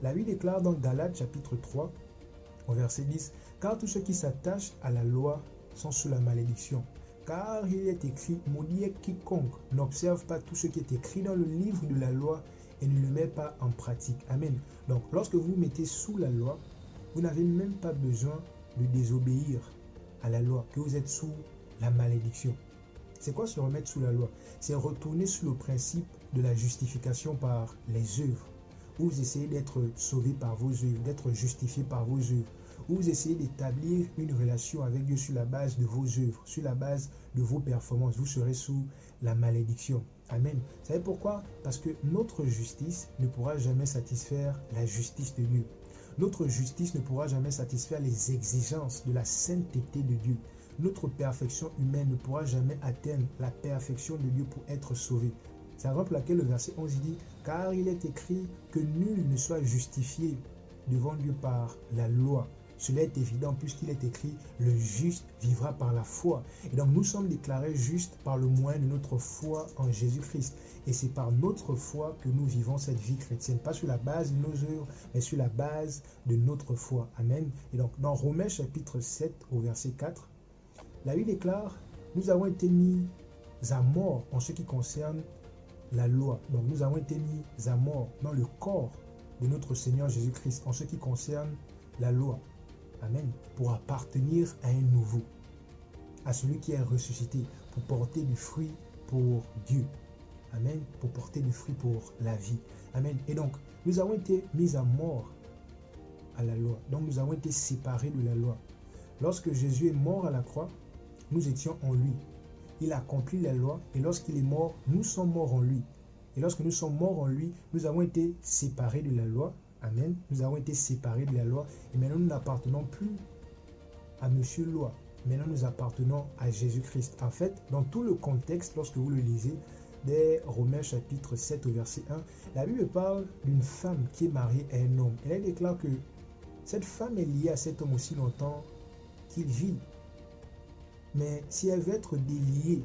La Bible déclare dans Galates chapitre 3, au verset 10, « Car tous ceux qui s'attachent à la loi sont sous la malédiction. Car il est écrit, maudit est quiconque n'observe pas tout ce qui est écrit dans le livre de la loi et ne le met pas en pratique. » Amen. Donc, lorsque vous vous mettez sous la loi, vous n'avez même pas besoin de désobéir à la loi, que vous êtes sous la malédiction. C'est quoi se remettre sous la loi? C'est retourner sous le principe de la justification par les œuvres, où vous essayez d'être sauvé par vos œuvres, d'être justifié par vos œuvres, où vous essayez d'établir une relation avec Dieu sur la base de vos œuvres, sur la base de vos performances. Vous serez sous la malédiction. Amen. Vous savez pourquoi? Parce que notre justice ne pourra jamais satisfaire la justice de Dieu. Notre justice ne pourra jamais satisfaire les exigences de la sainteté de Dieu. Notre perfection humaine ne pourra jamais atteindre la perfection de Dieu pour être sauvé. C'est la raison pour laquelle le verset 11 dit « Car il est écrit que nul ne soit justifié devant Dieu par la loi. » Cela est évident puisqu'il est écrit « Le juste vivra par la foi ». Et donc nous sommes déclarés justes par le moyen de notre foi en Jésus-Christ. Et c'est par notre foi que nous vivons cette vie chrétienne. Pas sur la base de nos œuvres, mais sur la base de notre foi. Amen. Et donc dans Romains chapitre 7 au verset 4, la Bible déclare « Nous avons été mis à mort en ce qui concerne la loi. » Donc nous avons été mis à mort dans le corps de notre Seigneur Jésus-Christ en ce qui concerne la loi. Amen. Pour appartenir à un nouveau, à celui qui est ressuscité, pour porter du fruit pour Dieu. Amen. Pour porter du fruit pour la vie. Amen. Et donc, nous avons été mis à mort à la loi. Donc, nous avons été séparés de la loi. Lorsque Jésus est mort à la croix, nous étions en lui. Il a accompli la loi et lorsqu'il est mort, nous sommes morts en lui. Et lorsque nous sommes morts en lui, nous avons été séparés de la loi. Amen. Nous avons été séparés de la loi et maintenant nous n'appartenons plus à Monsieur Loi. Maintenant nous appartenons à Jésus-Christ. En fait, dans tout le contexte, lorsque vous le lisez, des Romains chapitre 7 au verset 1, la Bible parle d'une femme qui est mariée à un homme. Et elle déclare que cette femme est liée à cet homme aussi longtemps qu'il vit. Mais si elle veut être déliée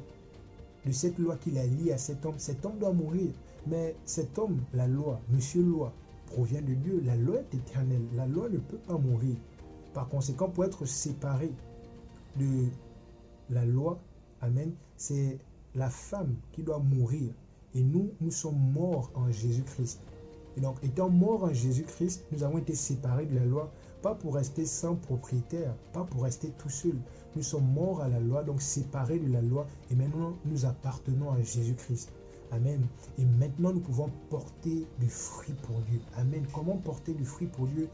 de cette loi qui la lie à cet homme doit mourir. Mais cet homme, la loi, Monsieur Loi, provient de Dieu. La loi est éternelle. La loi ne peut pas mourir. Par conséquent, pour être séparé de la loi, amen, c'est la femme qui doit mourir. Et nous sommes morts en Jésus-Christ. Et donc, étant morts en Jésus-Christ, nous avons été séparés de la loi, pas pour rester sans propriétaire, pas pour rester tout seul. Nous sommes morts à la loi, donc séparés de la loi, et maintenant nous appartenons à Jésus-Christ. Amen. Et maintenant, nous pouvons porter du fruit pour Dieu. Amen. Comment porter du fruit pour Dieu?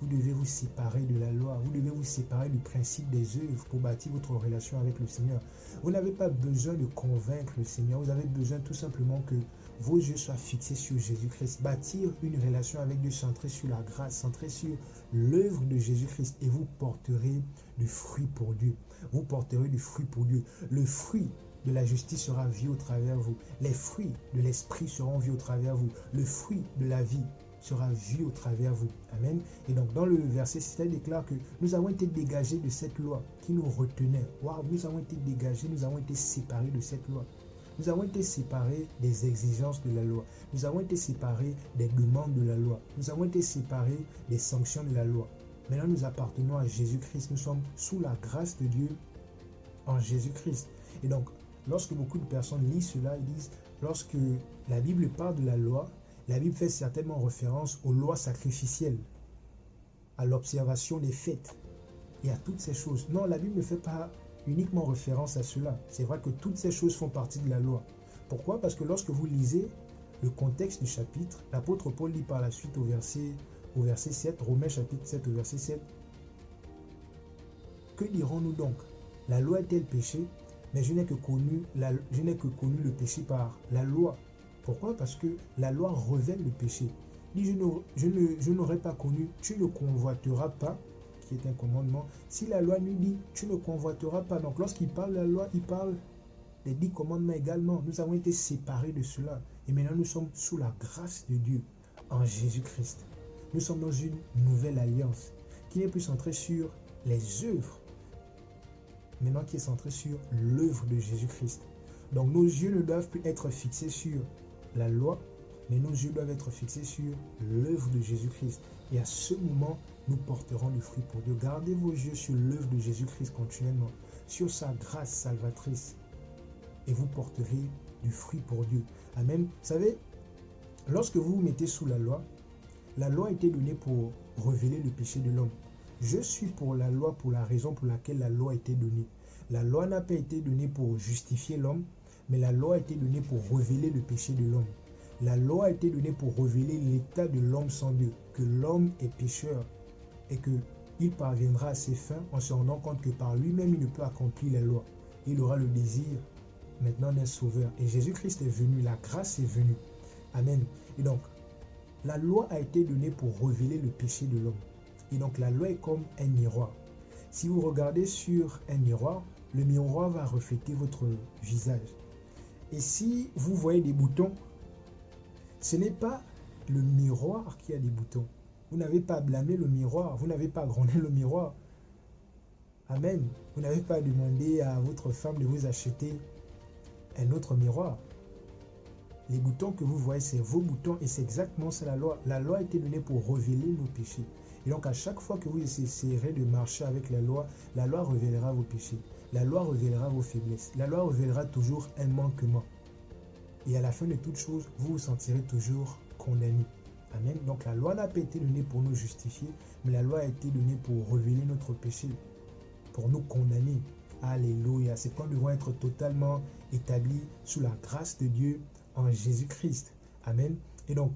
Vous devez vous séparer de la loi. Vous devez vous séparer du principe des œuvres pour bâtir votre relation avec le Seigneur. Vous n'avez pas besoin de convaincre le Seigneur. Vous avez besoin tout simplement que vos yeux soient fixés sur Jésus-Christ. Bâtir une relation avec Dieu centrée sur la grâce, centrée sur l'œuvre de Jésus-Christ. Et vous porterez du fruit pour Dieu. Vous porterez du fruit pour Dieu. Le fruit de la justice sera vu au travers de vous. Les fruits de l'esprit seront vus au travers de vous. Le fruit de la vie sera vu au travers de vous. Amen. Et donc dans le verset 6, il déclare que nous avons été dégagés de cette loi qui nous retenait. Waouh, nous avons été dégagés, nous avons été séparés de cette loi. Nous avons été séparés des exigences de la loi. Nous avons été séparés des demandes de la loi. Nous avons été séparés des sanctions de la loi. Maintenant, nous appartenons à Jésus-Christ. Nous sommes sous la grâce de Dieu en Jésus-Christ. Et donc, lorsque beaucoup de personnes lisent cela, ils disent, lorsque la Bible parle de la loi Bible fait certainement référence aux lois sacrificielles, à l'observation des fêtes et à toutes ces choses. Non, la Bible ne fait pas uniquement référence à cela. C'est vrai que toutes ces choses font partie de la loi. Pourquoi? Parce que lorsque vous lisez le contexte du chapitre, l'apôtre Paul dit par la suite au verset 7, Romains chapitre 7 au verset 7, « Que dirons-nous donc? La loi est-elle péché? Mais je n'ai que connu le péché par la loi. » Pourquoi? Parce que la loi révèle le péché. Il dit, je n'aurais pas connu, tu ne convoiteras pas, qui est un commandement. Si la loi nous dit, tu ne convoiteras pas. Donc lorsqu'il parle de la loi, il parle des 10 commandements également. Nous avons été séparés de cela. Et maintenant nous sommes sous la grâce de Dieu en Jésus-Christ. Nous sommes dans une nouvelle alliance qui n'est plus centrée sur les œuvres, maintenant qui est centrée sur l'œuvre de Jésus-Christ. Donc nos yeux ne doivent plus être fixés sur la loi, Mais nos yeux doivent être fixés sur l'œuvre de Jésus-Christ. Et à ce moment, nous porterons du fruit pour Dieu. Gardez vos yeux sur l'œuvre de Jésus-Christ continuellement, sur sa grâce salvatrice. Et vous porterez du fruit pour Dieu. Amen. Vous savez, lorsque vous vous mettez sous la loi a été donnée pour révéler le péché de l'homme. Je suis pour la loi pour la raison pour laquelle la loi a été donnée. La loi n'a pas été donnée pour justifier l'homme, mais la loi a été donnée pour révéler le péché de l'homme. La loi a été donnée pour révéler l'état de l'homme sans Dieu, que l'homme est pécheur et qu'il parviendra à ses fins en se rendant compte que par lui-même il ne peut accomplir la loi. Il aura le désir maintenant d'un sauveur. Et Jésus-Christ est venu, la grâce est venue. Amen. Et donc, la loi a été donnée pour révéler le péché de l'homme. Et donc, la loi est comme un miroir. Si vous regardez sur un miroir, le miroir va refléter votre visage. Et si vous voyez des boutons, ce n'est pas le miroir qui a des boutons. Vous n'avez pas blâmé le miroir, vous n'avez pas grondé le miroir. Amen. Vous n'avez pas demandé à votre femme de vous acheter un autre miroir. Les boutons que vous voyez, c'est vos boutons et c'est exactement ça la loi. La loi a été donnée pour révéler nos péchés. Et donc à chaque fois que vous essayerez de marcher avec la loi révélera vos péchés. La loi révélera vos faiblesses. La loi révélera toujours un manquement. Et à la fin de toute chose, vous vous sentirez toujours condamné. Amen. Donc la loi n'a pas été donnée pour nous justifier, mais la loi a été donnée pour révéler notre péché, pour nous condamner. Alléluia. C'est quand nous devons être totalement établis sous la grâce de Dieu en Jésus-Christ. Amen. Et donc,